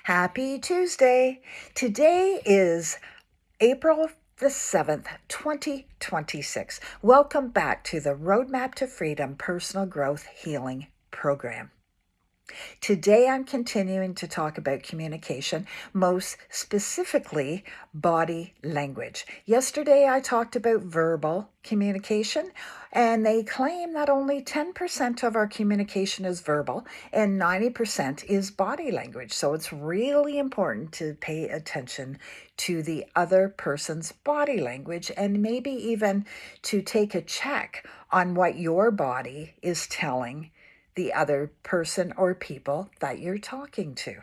Happy Tuesday. Today is April the 7th, 2026. Welcome back to the Roadmap to Freedom Personal Growth Healing Program. Today I'm continuing to talk about communication, most specifically body language. Yesterday I talked about verbal communication, and they claim that only 10% of our communication is verbal and 90% is body language. So it's really important to pay attention to the other person's body language and maybe even to take a check on what your body is telling the other person or people that you're talking to.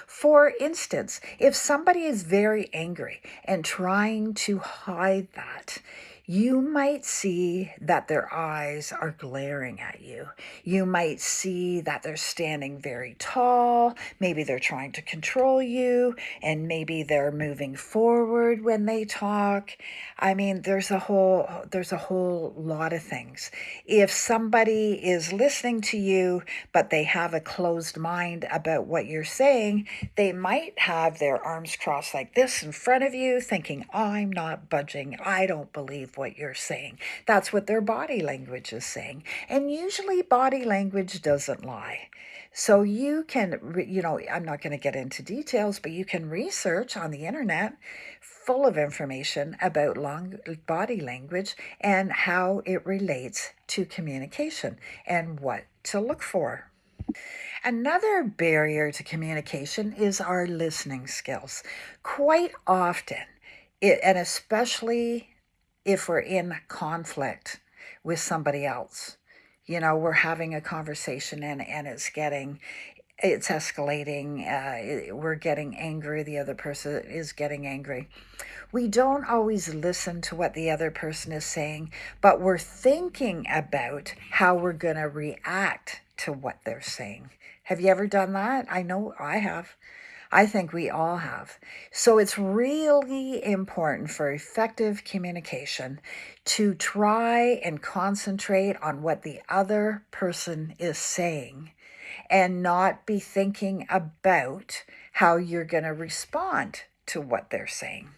For instance, if somebody is very angry and trying to hide that, you might see that their eyes are glaring at you. You might see that they're standing very tall. Maybe they're trying to control you, and maybe they're moving forward when they talk. I mean, there's a whole lot of things. If somebody is listening to you, but they have a closed mind about what you're saying, they might have their arms crossed like this in front of you, thinking, I'm not budging. I don't believe what you're saying. That's what their body language is saying. And usually body language doesn't lie. So you can, I'm not going to get into details, but you can research on the internet full of information about body language and how it relates to communication and what to look for. Another barrier to communication is our listening skills. Quite often, and especially if we're in conflict with somebody else, we're having a conversation and it's escalating, we're getting angry, the other person is getting angry. We don't always listen to what the other person is saying, but we're thinking about how we're going to react to what they're saying. Have you ever done that? I know I have. I think we all have. So it's really important for effective communication to try and concentrate on what the other person is saying and not be thinking about how you're going to respond to what they're saying,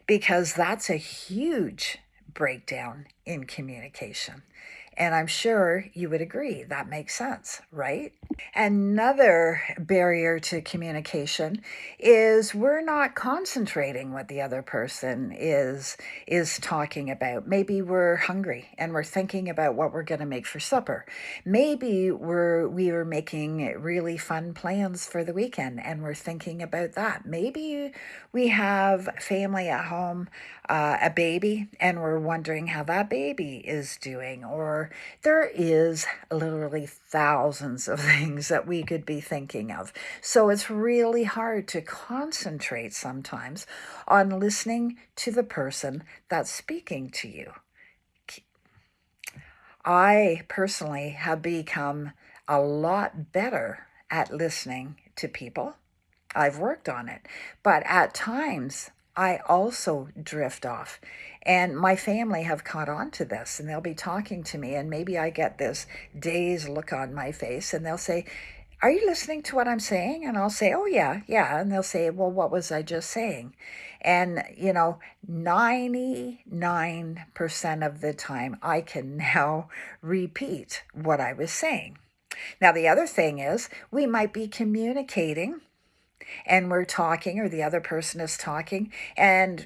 because that's a huge breakdown in communication. And I'm sure you would agree that makes sense, right? Another barrier to communication is we're not concentrating what the other person is talking about. Maybe we're hungry and we're thinking about what we're going to make for supper. Maybe we are making really fun plans for the weekend and we're thinking about that. Maybe we have family at home, a baby, and we're wondering how that baby is doing. Or there is literally thousands of things that we could be thinking of. So it's really hard to concentrate sometimes on listening to the person that's speaking to you. I personally have become a lot better at listening to people. I've worked on it, but at times I also drift off, and my family have caught on to this, and they'll be talking to me, and maybe I get this dazed look on my face, and they'll say, are you listening to what I'm saying? And I'll say, oh yeah. And they'll say, well, what was I just saying? And 99% of the time I can now repeat what I was saying. Now, the other thing is we might be communicating and we're talking, or the other person is talking, and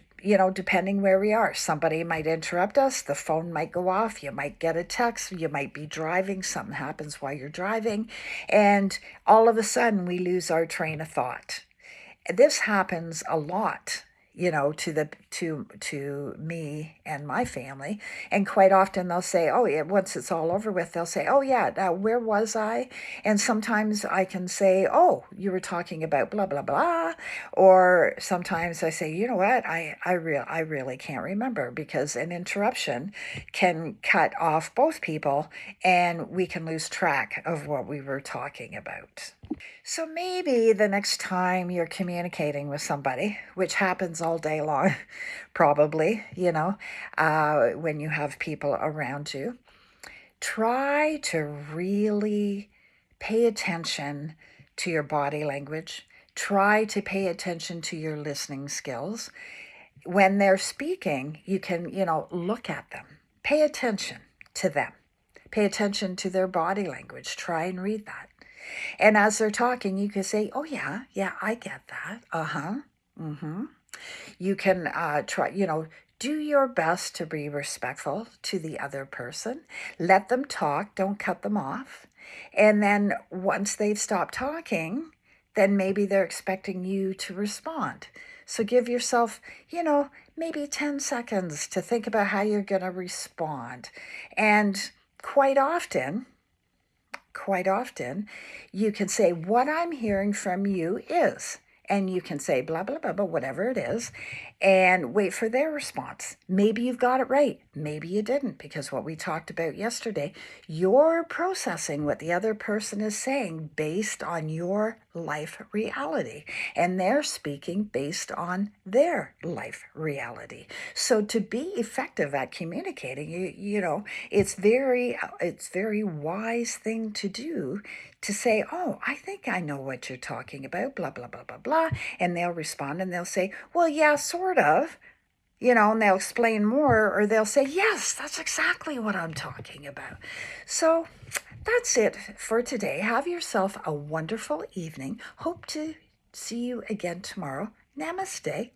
depending where we are, somebody might interrupt us, the phone might go off, you might get a text, you might be driving, something happens while you're driving, and all of a sudden we lose our train of thought. This happens a lot, to me and my family. And quite often they'll say, oh yeah, once it's all over with, they'll say, oh yeah, now where was I? And sometimes I can say, oh, you were talking about blah, blah, blah. Or sometimes I say, you know what, I really can't remember, because an interruption can cut off both people and we can lose track of what we were talking about. So maybe the next time you're communicating with somebody, which happens all day long, probably, when you have people around you, try to really pay attention to your body language. Try to pay attention to your listening skills. When they're speaking, you can, look at them. Pay attention to them. Pay attention to their body language. Try and read that. And as they're talking, you can say, oh, yeah, I get that. Uh-huh. Mm-hmm. You can try, do your best to be respectful to the other person. Let them talk. Don't cut them off. And then once they've stopped talking, then maybe they're expecting you to respond. So give yourself, maybe 10 seconds to think about how you're going to respond. And quite often, you can say, what I'm hearing from you is, and you can say blah, blah, blah, blah, whatever it is, and wait for their response. Maybe you've got it right. Maybe you didn't, because what we talked about yesterday, you're processing what the other person is saying based on your life reality, and they're speaking based on their life reality. So to be effective at communicating, it's very wise thing to do, to say, oh, I think I know what you're talking about, blah, blah, blah, blah, blah. And they'll respond and they'll say, well, yeah, sort of, and they'll explain more, or they'll say, yes, that's exactly what I'm talking about. So that's it for today. Have yourself a wonderful evening. Hope to see you again tomorrow. Namaste.